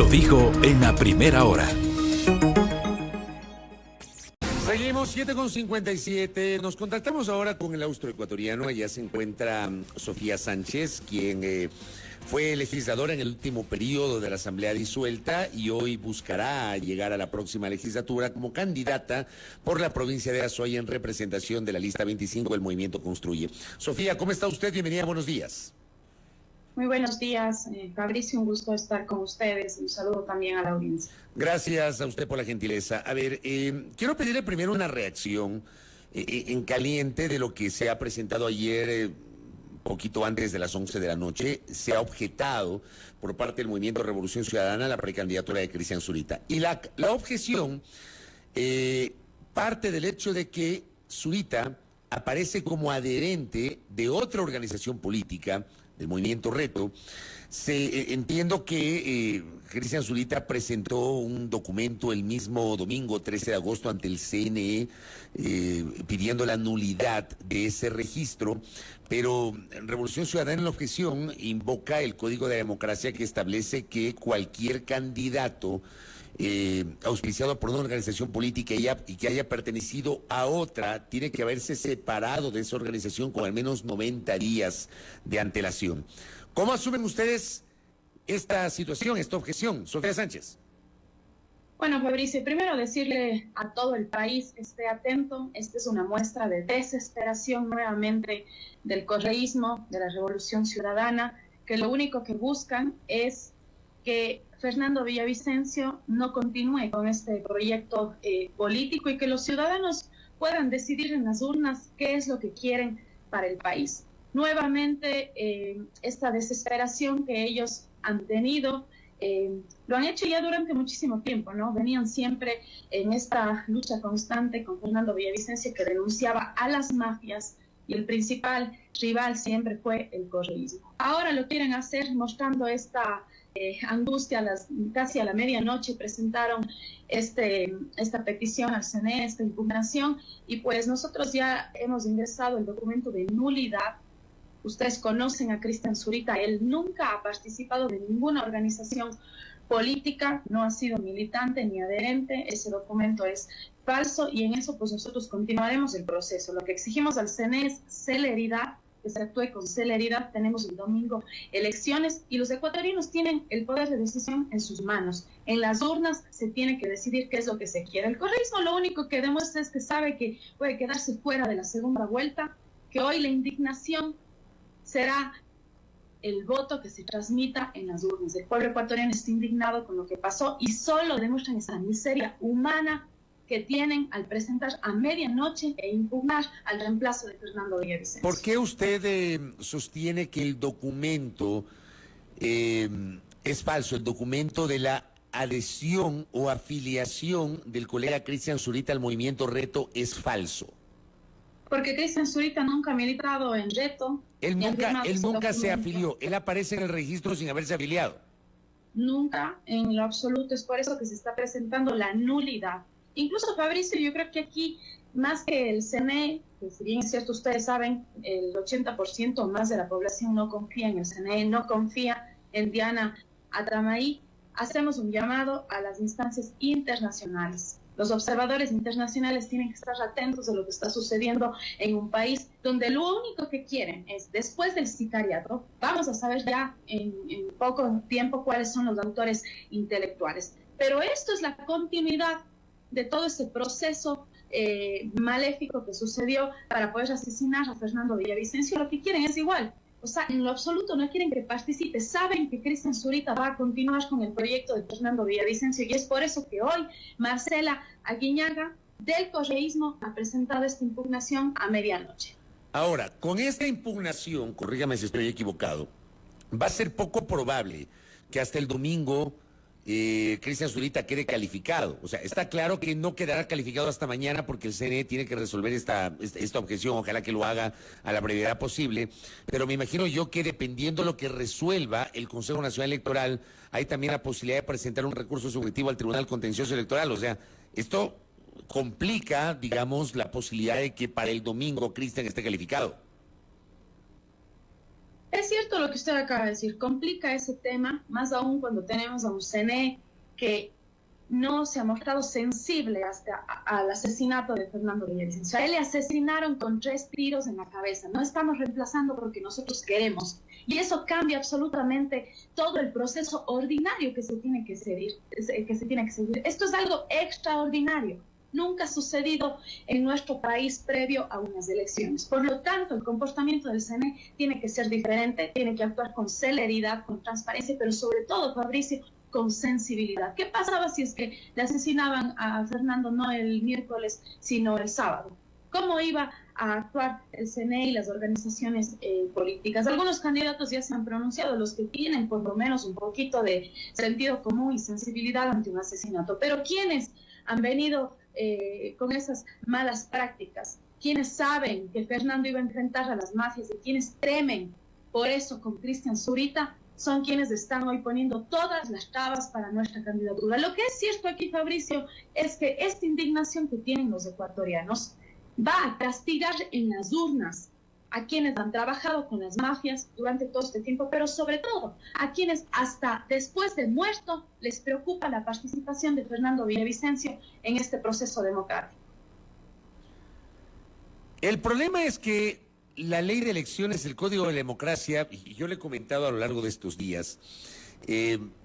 lo dijo en la primera hora. Seguimos 7:57. Nos contactamos ahora con el austroecuatoriano. Allá se encuentra Sofía Sánchez, quien fue legisladora en el último periodo de la Asamblea disuelta y hoy buscará llegar a la próxima legislatura como candidata por la provincia de Azuay en representación de la lista 25 del Movimiento Construye. Sofía, ¿cómo está usted? Bienvenida, buenos días. Muy buenos días, Fabricio, un gusto estar con ustedes. Un saludo también a la audiencia. Gracias a usted por la gentileza. A ver, quiero pedirle primero una reacción en caliente de lo que se ha presentado ayer, poquito antes de las 11 de la noche. Se ha objetado por parte del Movimiento Revolución Ciudadana la precandidatura de Cristian Zurita. Y la objeción parte del hecho de que Zurita aparece como adherente de otra organización política, del Movimiento Reto. Entiendo que Cristian Zurita presentó un documento el mismo domingo 13 de agosto ante el CNE pidiendo la nulidad de ese registro, pero Revolución Ciudadana en la objeción invoca el Código de Democracia que establece que cualquier candidato auspiciado por una organización política y que haya pertenecido a otra, tiene que haberse separado de esa organización con al menos 90 días de antelación. ¿Cómo asumen ustedes esta situación, esta objeción? Sofía Sánchez. Bueno, Fabricio, primero decirle a todo el país que esté atento. Esta es una muestra de desesperación nuevamente del correísmo, de la Revolución Ciudadana, que lo único que buscan es que Fernando Villavicencio no continúe con este proyecto político y que los ciudadanos puedan decidir en las urnas qué es lo que quieren para el país. Nuevamente, esta desesperación que ellos han tenido, lo han hecho ya durante muchísimo tiempo, ¿no? Venían siempre en esta lucha constante con Fernando Villavicencio, que denunciaba a las mafias, y el principal rival siempre fue el correísmo. Ahora lo quieren hacer mostrando esta angustia. Casi a la medianoche presentaron esta petición al CNE, esta impugnación, y pues nosotros ya hemos ingresado el documento de nulidad. Ustedes conocen a Cristian Zurita, él nunca ha participado de ninguna organización política, no ha sido militante ni adherente, ese documento es falso y en eso pues nosotros continuaremos el proceso. Lo que exigimos al CNE es celeridad, que se actúe con celeridad. Tenemos el domingo elecciones y los ecuatorianos tienen el poder de decisión en sus manos. En las urnas se tiene que decidir qué es lo que se quiere. El correísmo lo único que demuestra es que sabe que puede quedarse fuera de la segunda vuelta, que hoy la indignación será el voto que se transmita en las urnas. El pueblo ecuatoriano está indignado con lo que pasó y solo demuestran esa miseria humana que tienen al presentar a medianoche e impugnar al reemplazo de Fernando Villavicencio. ¿Por qué usted sostiene que el documento es falso, el documento de la adhesión o afiliación del colega Cristian Zurita al Movimiento Reto es falso? Porque Cristian Zurita nunca ha militado en Reto. Él nunca se afilió, él aparece en el registro sin haberse afiliado. Nunca, en lo absoluto, es por eso que se está presentando la nulidad. Incluso, Fabricio, yo creo que aquí, más que el CNE, que si bien es cierto, ustedes saben, el 80% o más de la población no confía en el CNE, no confía en Diana Atramaí, hacemos un llamado a las instancias internacionales. Los observadores internacionales tienen que estar atentos de lo que está sucediendo en un país donde lo único que quieren es, después del sicariato, vamos a saber ya en poco tiempo cuáles son los autores intelectuales. Pero esto es la continuidad de todo ese proceso maléfico que sucedió para poder asesinar a Fernando Villavicencio. Lo que quieren es igual. O sea, en lo absoluto no quieren que participe. Saben que Cristian Zurita va a continuar con el proyecto de Fernando Villavicencio y es por eso que hoy Marcela Aguiñaga del correísmo ha presentado esta impugnación a medianoche. Ahora, con esta impugnación, corrígame si estoy equivocado, va a ser poco probable que hasta el domingo Cristian Zurita quede calificado. O sea, está claro que no quedará calificado hasta mañana porque el CNE tiene que resolver esta objeción, ojalá que lo haga a la brevedad posible, pero me imagino yo que dependiendo lo que resuelva el Consejo Nacional Electoral, hay también la posibilidad de presentar un recurso subjetivo al Tribunal Contencioso Electoral. O sea, esto complica, digamos, la posibilidad de que para el domingo Cristian esté calificado. Es cierto lo que usted acaba de decir, complica ese tema, más aún cuando tenemos a un CNE que no se ha mostrado sensible hasta al asesinato de Fernando Villavicencio. A él le asesinaron con 3 tiros en la cabeza. No estamos reemplazando porque nosotros queremos. Y eso cambia absolutamente todo el proceso ordinario que se tiene que seguir. Esto es algo extraordinario. Nunca ha sucedido en nuestro país previo a unas elecciones. Por lo tanto, el comportamiento del CNE tiene que ser diferente, tiene que actuar con celeridad, con transparencia, pero sobre todo, Fabricio, con sensibilidad. ¿Qué pasaba si es que le asesinaban a Fernando no el miércoles, sino el sábado? ¿Cómo iba a actuar el CNE y las organizaciones políticas? Algunos candidatos ya se han pronunciado, los que tienen por lo menos un poquito de sentido común y sensibilidad ante un asesinato. Pero ¿quiénes han venido con esas malas prácticas? ¿Quiénes saben que Fernando iba a enfrentar a las mafias y quienes temen por eso con Cristian Zurita? Son quienes están hoy poniendo todas las trabas para nuestra candidatura. Lo que es cierto aquí, Fabricio, es que esta indignación que tienen los ecuatorianos va a castigar en las urnas a quienes han trabajado con las mafias durante todo este tiempo, pero sobre todo a quienes hasta después de muerto les preocupa la participación de Fernando Villavicencio en este proceso democrático. El problema es que la ley de elecciones, el Código de Democracia, y yo le he comentado a lo largo de estos días,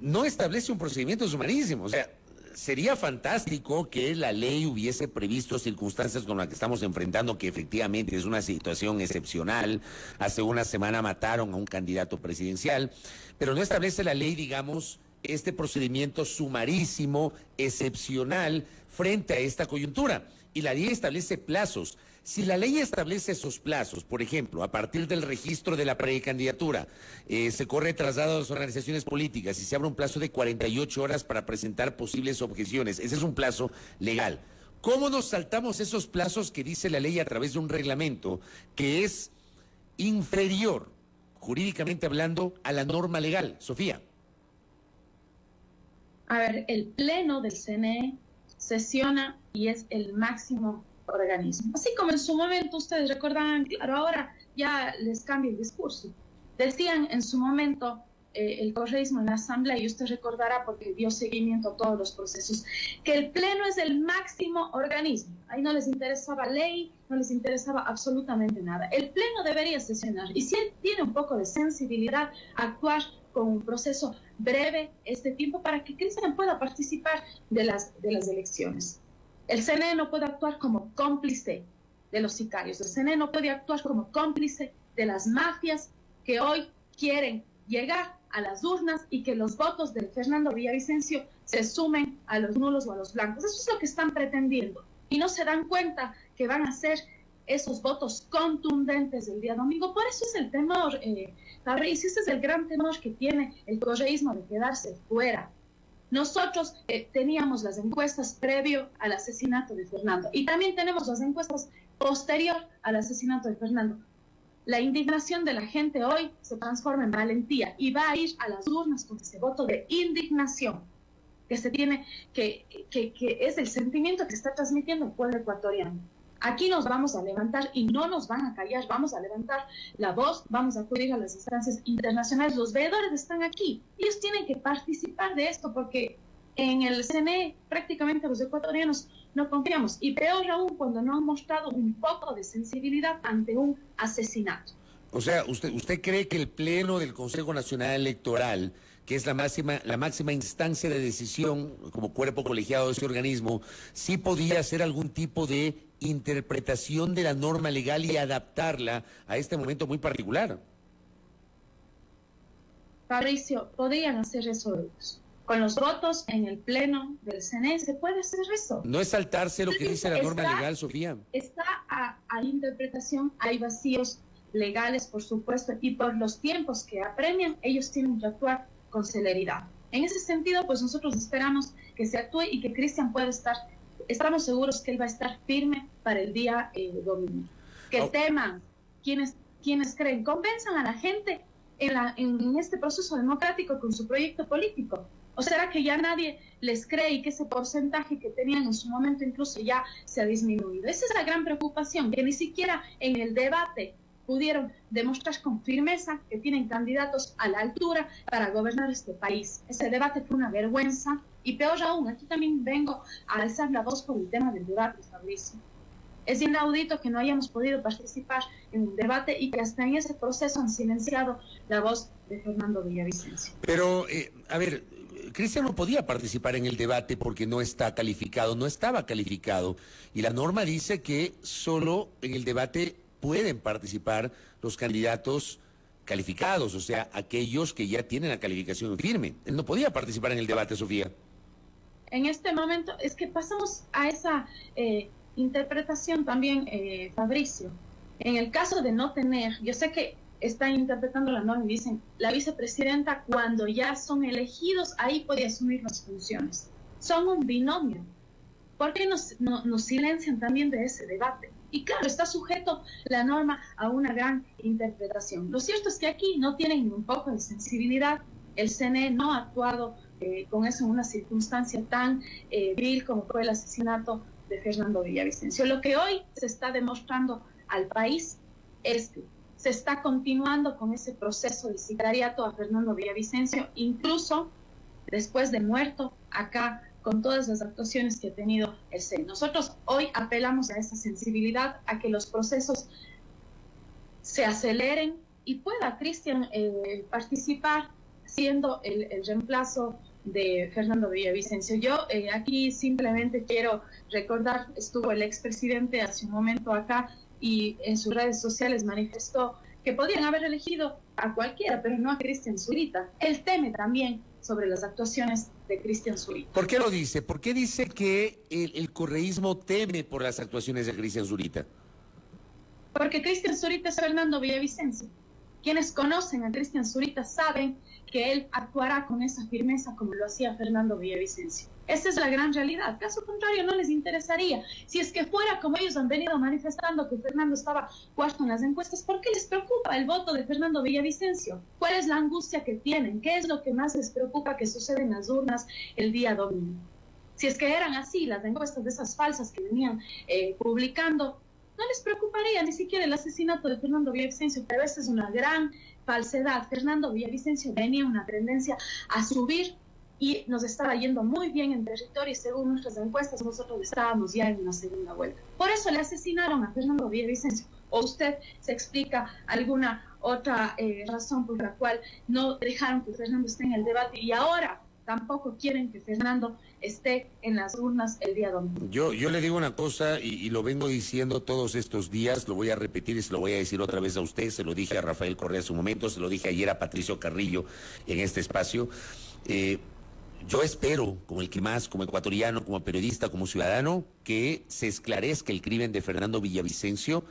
no establece un procedimiento sumarísimo. O sea, sería fantástico que la ley hubiese previsto circunstancias como las que estamos enfrentando, que efectivamente es una situación excepcional. Hace una semana mataron a un candidato presidencial, pero no establece la ley, digamos, este procedimiento sumarísimo, excepcional, frente a esta coyuntura. Y la ley establece plazos. Si la ley establece esos plazos, por ejemplo, a partir del registro de la precandidatura, se corre traslado a las organizaciones políticas y se abre un plazo de 48 horas para presentar posibles objeciones, ese es un plazo legal. ¿Cómo nos saltamos esos plazos que dice la ley a través de un reglamento que es inferior, jurídicamente hablando, a la norma legal? Sofía. A ver, el Pleno del CNE sesiona y es el máximo organismo. Así como en su momento ustedes recordaban, claro, ahora ya les cambia el discurso. Decían en su momento el correísmo en la Asamblea, y usted recordará porque dio seguimiento a todos los procesos, que el Pleno es el máximo organismo. Ahí no les interesaba ley, no les interesaba absolutamente nada. El Pleno debería sesionar y si él tiene un poco de sensibilidad, actuar con un proceso breve este tiempo para que Cristian pueda participar de las elecciones. El CNE no puede actuar como cómplice de los sicarios. El CNE no puede actuar como cómplice de las mafias que hoy quieren llegar a las urnas y que los votos de Fernando Villavicencio se sumen a los nulos o a los blancos. Eso es lo que están pretendiendo. Y no se dan cuenta que van a ser esos votos contundentes del día domingo. Por eso es el temor, Fabricio, ese es el gran temor que tiene el correísmo de quedarse fuera. Nosotros teníamos las encuestas previo al asesinato de Fernando y también tenemos las encuestas posterior al asesinato de Fernando. La indignación de la gente hoy se transforma en valentía y va a ir a las urnas con ese voto de indignación que se tiene, que es el sentimiento que está transmitiendo el pueblo ecuatoriano. Aquí nos vamos a levantar y no nos van a callar, vamos a levantar la voz, vamos a acudir a las instancias internacionales. Los veedores están aquí, ellos tienen que participar de esto porque en el CNE prácticamente los ecuatorianos no confiamos y peor aún cuando no han mostrado un poco de sensibilidad ante un asesinato. O sea, ¿usted cree que el Pleno del Consejo Nacional Electoral, que es la máxima instancia de decisión como cuerpo colegiado de ese organismo, sí podía hacer algún tipo de interpretación de la norma legal y adaptarla a este momento muy particular? Fabricio, podrían hacer eso con los votos en el Pleno del CNE, se puede hacer eso. No es saltarse lo que dice la norma legal, Sofía. Está a interpretación, hay vacíos legales, por supuesto, y por los tiempos que apremian, ellos tienen que actuar con celeridad. En ese sentido, pues nosotros esperamos que se actúe y que Cristian pueda estar, estamos seguros que él va a estar firme para el día domingo. Que teman quienes creen, convenzan a la gente en este proceso democrático con su proyecto político. ¿O será que ya nadie les cree y que ese porcentaje que tenían en su momento incluso ya se ha disminuido? Esa es la gran preocupación, que ni siquiera en el debate pudieron demostrar con firmeza que tienen candidatos a la altura para gobernar este país. Ese debate fue una vergüenza y peor aún, aquí también vengo a alzar la voz por el tema del debate, Fabricio. Es inaudito que no hayamos podido participar en un debate y que hasta en ese proceso han silenciado la voz de Fernando Villavicencio. Pero, a ver, Cristian no podía participar en el debate porque no está calificado, no estaba calificado. Y la norma dice que solo en el debate pueden participar los candidatos calificados, o sea, aquellos que ya tienen la calificación firme. Él no podía participar en el debate, Sofía. En este momento es que pasamos a esa interpretación también, Fabricio. En el caso de no tener, yo sé que están interpretando la norma y dicen, la vicepresidenta cuando ya son elegidos, ahí puede asumir las funciones. Son un binomio. ¿Por qué nos silencian también de ese debate? Y claro, está sujeto la norma a una gran interpretación. Lo cierto es que aquí no tienen ni un poco de sensibilidad. El CNE no ha actuado con eso en una circunstancia tan vil como fue el asesinato de Fernando Villavicencio. Lo que hoy se está demostrando al país es que se está continuando con ese proceso de sicariato a Fernando Villavicencio, incluso después de muerto, acá con todas las actuaciones que ha tenido el CNE. Nosotros hoy apelamos a esa sensibilidad, a que los procesos se aceleren y pueda Cristian participar siendo el reemplazo de Fernando Villavicencio. Yo aquí simplemente quiero recordar, estuvo el expresidente hace un momento acá y en sus redes sociales manifestó que podían haber elegido a cualquiera, pero no a Cristian Zurita. Él teme también sobre las actuaciones de Cristian Zurita. ¿Por qué lo dice? ¿Por qué dice que el correísmo teme por las actuaciones de Cristian Zurita? Porque Cristian Zurita es Fernando Villavicencio. Quienes conocen a Cristian Zurita saben que él actuará con esa firmeza como lo hacía Fernando Villavicencio. Esa es la gran realidad. Caso contrario, no les interesaría. Si es que fuera como ellos han venido manifestando que Fernando estaba cuarto en las encuestas, ¿por qué les preocupa el voto de Fernando Villavicencio? ¿Cuál es la angustia que tienen? ¿Qué es lo que más les preocupa que sucede en las urnas el día domingo? Si es que eran así las encuestas de esas falsas que venían publicando, no les preocuparía ni siquiera el asesinato de Fernando Villavicencio, pero esa es una gran falsedad. Fernando Villavicencio tenía una tendencia a subir y nos estaba yendo muy bien en territorio y según nuestras encuestas nosotros estábamos ya en una segunda vuelta. Por eso le asesinaron a Fernando Villavicencio. ¿O usted se explica alguna otra razón por la cual no dejaron que Fernando esté en el debate y ahora tampoco quieren que Fernando esté en las urnas el día domingo? Yo le digo una cosa y lo vengo diciendo todos estos días, lo voy a repetir y se lo voy a decir otra vez a usted, se lo dije a Rafael Correa hace un momento, se lo dije ayer a Patricio Carrillo en este espacio. Yo espero, como el que más, como ecuatoriano, como periodista, como ciudadano, que se esclarezca el crimen de Fernando Villavicencio,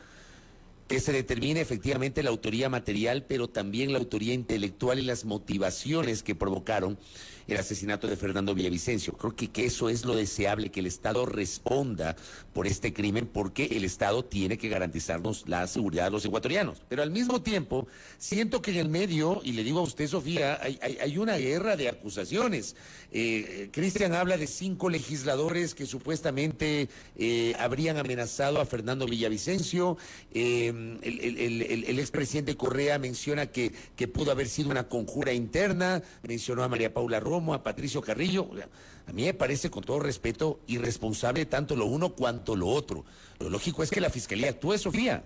que se determine efectivamente la autoría material, pero también la autoría intelectual y las motivaciones que provocaron el asesinato de Fernando Villavicencio. Creo que eso es lo deseable, que el Estado responda por este crimen, porque el Estado tiene que garantizarnos la seguridad de los ecuatorianos. Pero al mismo tiempo, siento que en el medio, y le digo a usted, Sofía, hay una guerra de acusaciones. Cristian habla de 5 legisladores que supuestamente habrían amenazado a Fernando Villavicencio. El expresidente Correa menciona que pudo haber sido una conjura interna, mencionó a María Paula Romo, a Patricio Carrillo. A mí me parece, con todo respeto, irresponsable tanto lo uno cuanto lo otro. Lo lógico es que la Fiscalía actúe, Sofía.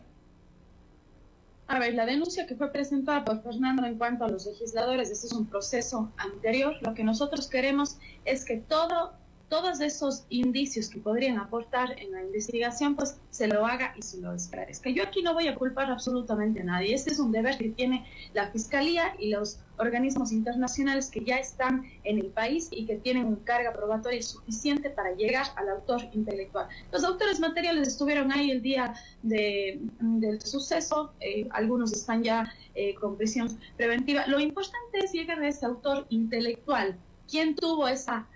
A ver, la denuncia que fue presentada por Fernando en cuanto a los legisladores, este es un proceso anterior. Lo que nosotros queremos es que todos esos indicios que podrían aportar en la investigación, pues se lo haga y se lo esclarezca. Yo aquí no voy a culpar absolutamente a nadie. Este es un deber que tiene la Fiscalía y los organismos internacionales que ya están en el país y que tienen una carga probatoria suficiente para llegar al autor intelectual. Los autores materiales estuvieron ahí el día del suceso, algunos están ya con prisión preventiva. Lo importante es llegar a ese autor intelectual. ¿Quién tuvo esa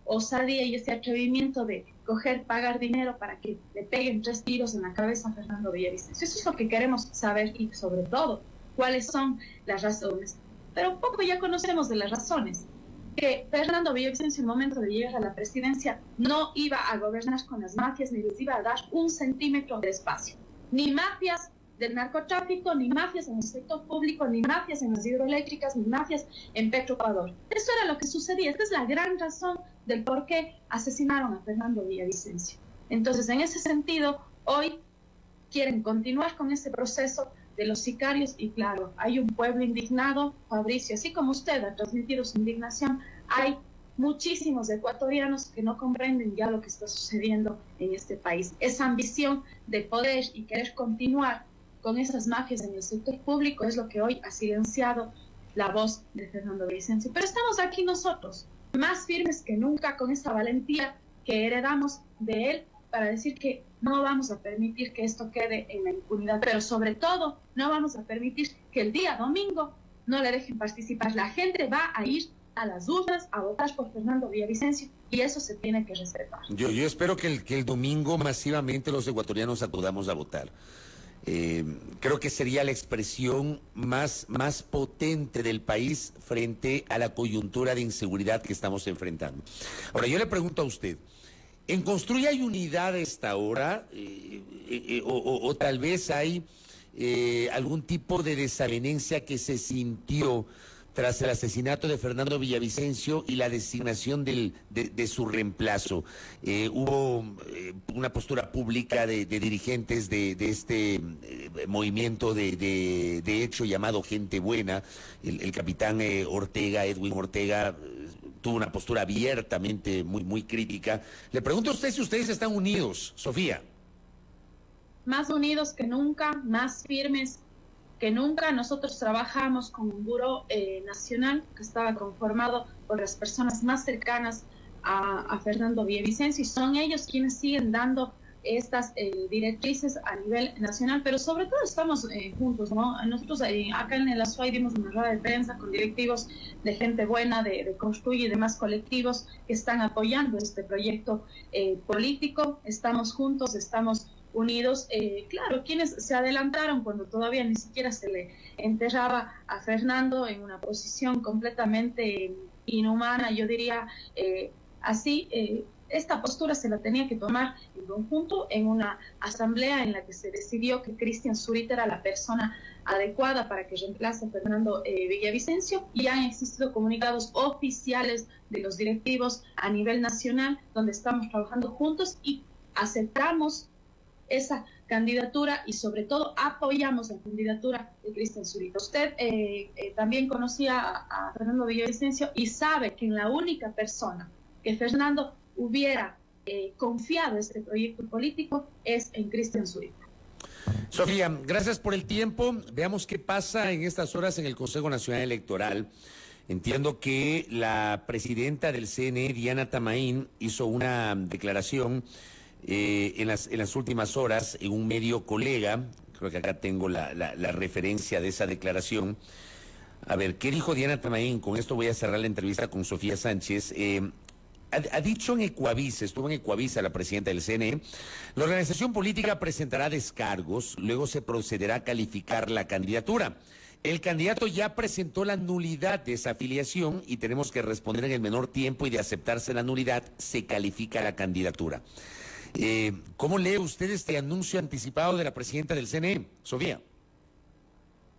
osadía y ese atrevimiento de pagar dinero para que le peguen 3 tiros en la cabeza a Fernando Villavicencio? Eso es lo que queremos saber y sobre todo cuáles son las razones. Pero un poco ya conocemos de las razones. Que Fernando Villavicencio, en el momento de llegar a la presidencia, no iba a gobernar con las mafias ni les iba a dar un centímetro de espacio. Ni mafias del narcotráfico, ni mafias en el sector público, ni mafias en las hidroeléctricas, ni mafias en Petroecuador. Eso era lo que sucedía. Esta es la gran razón del por qué asesinaron a Fernando Villavicencio. Entonces, en ese sentido, hoy quieren continuar con ese proceso de los sicarios y claro, hay un pueblo indignado, Fabricio, así como usted ha transmitido su indignación, hay muchísimos ecuatorianos que no comprenden ya lo que está sucediendo en este país. Esa ambición de poder y querer continuar con esas mafias en el sector público es lo que hoy ha silenciado la voz de Fernando Villavicencio. Pero estamos aquí nosotros, más firmes que nunca, con esa valentía que heredamos de él para decir que no vamos a permitir que esto quede en la impunidad, pero sobre todo no vamos a permitir que el día domingo no le dejen participar. La gente va a ir a las urnas a votar por Fernando Villavicencio y eso se tiene que respetar. Yo espero que el domingo masivamente los ecuatorianos acudamos a votar. Creo que sería la expresión más potente del país frente a la coyuntura de inseguridad que estamos enfrentando. Ahora, yo le pregunto a usted, ¿en Construye hay unidad a esta hora? O tal vez hay algún tipo de desavenencia que se sintió tras el asesinato de Fernando Villavicencio y la designación de su reemplazo. Hubo una postura pública de dirigentes de este movimiento de hecho llamado Gente Buena. El capitán Ortega, Edwin Ortega, tuvo una postura abiertamente muy crítica. Le pregunto a usted si ustedes están unidos, Sofía. Más unidos que nunca, más firmes que nunca. Nosotros trabajamos con un buró nacional que estaba conformado por las personas más cercanas a Fernando Villavicencio y son ellos quienes siguen dando estas directrices a nivel nacional, pero sobre todo estamos juntos, ¿no? Nosotros acá en el Azuay dimos una rueda de prensa con directivos de Gente Buena, de Construye y demás colectivos que están apoyando este proyecto político. Estamos juntos, estamos unidos. Claro, quienes se adelantaron cuando todavía ni siquiera se le enterraba a Fernando en una posición completamente inhumana, yo diría así, esta postura se la tenía que tomar en conjunto en una asamblea en la que se decidió que Cristian Zurita era la persona adecuada para que reemplace a Fernando Villavicencio, y han existido comunicados oficiales de los directivos a nivel nacional donde estamos trabajando juntos y aceptamos esa candidatura y sobre todo apoyamos la candidatura de Cristian Zurita. Usted también conocía a Fernando Villavicencio y sabe que en la única persona que Fernando hubiera confiado este proyecto político es en Cristian Zurita. Sofía, gracias por el tiempo. Veamos qué pasa en estas horas en el Consejo Nacional Electoral. Entiendo que la presidenta del CNE, Diana Tamaín, hizo una declaración en las últimas horas en un medio colega. Creo que acá tengo la referencia de esa declaración. A ver, ¿qué dijo Diana Tamaín? Con esto voy a cerrar la entrevista con Sofía Sánchez. Ha dicho en Ecuavisa, estuvo en Ecuavisa la presidenta del CNE, la organización política presentará descargos, luego se procederá a calificar la candidatura. El candidato ya presentó la nulidad de esa afiliación y tenemos que responder en el menor tiempo, y de aceptarse la nulidad se califica la candidatura. ¿Cómo lee usted este anuncio anticipado de la presidenta del CNE, Sofía?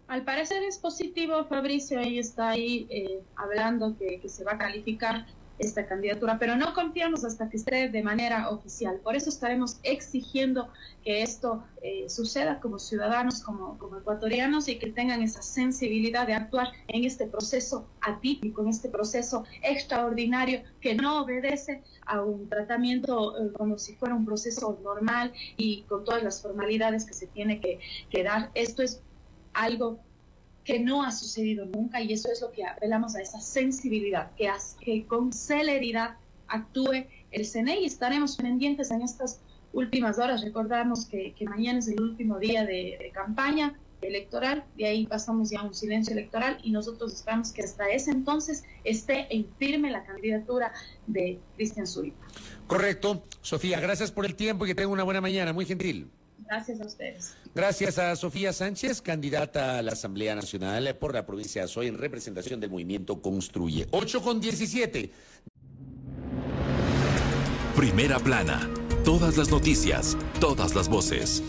Al parecer es positivo, Fabricio, ella está ahí hablando que se va a calificar esta candidatura, pero no confiamos hasta que esté de manera oficial. Por eso estaremos exigiendo que esto suceda como ciudadanos, como ecuatorianos, y que tengan esa sensibilidad de actuar en este proceso atípico, en este proceso extraordinario que no obedece a un tratamiento como si fuera un proceso normal y con todas las formalidades que se tiene que dar. Esto es algo que no ha sucedido nunca, y eso es lo que apelamos a esa sensibilidad, que con celeridad actúe el CNE, y estaremos pendientes en estas últimas horas. Recordarnos que mañana es el último día de campaña electoral, de ahí pasamos ya a un silencio electoral, y nosotros esperamos que hasta ese entonces esté en firme la candidatura de Cristian Zurita. Correcto. Sofía, gracias por el tiempo y que tenga una buena mañana, muy gentil. Gracias a ustedes. Gracias a Sofía Sánchez, candidata a la Asamblea Nacional por la provincia de Azuay en representación del movimiento Construye. 8:17. Primera plana. Todas las noticias, todas las voces.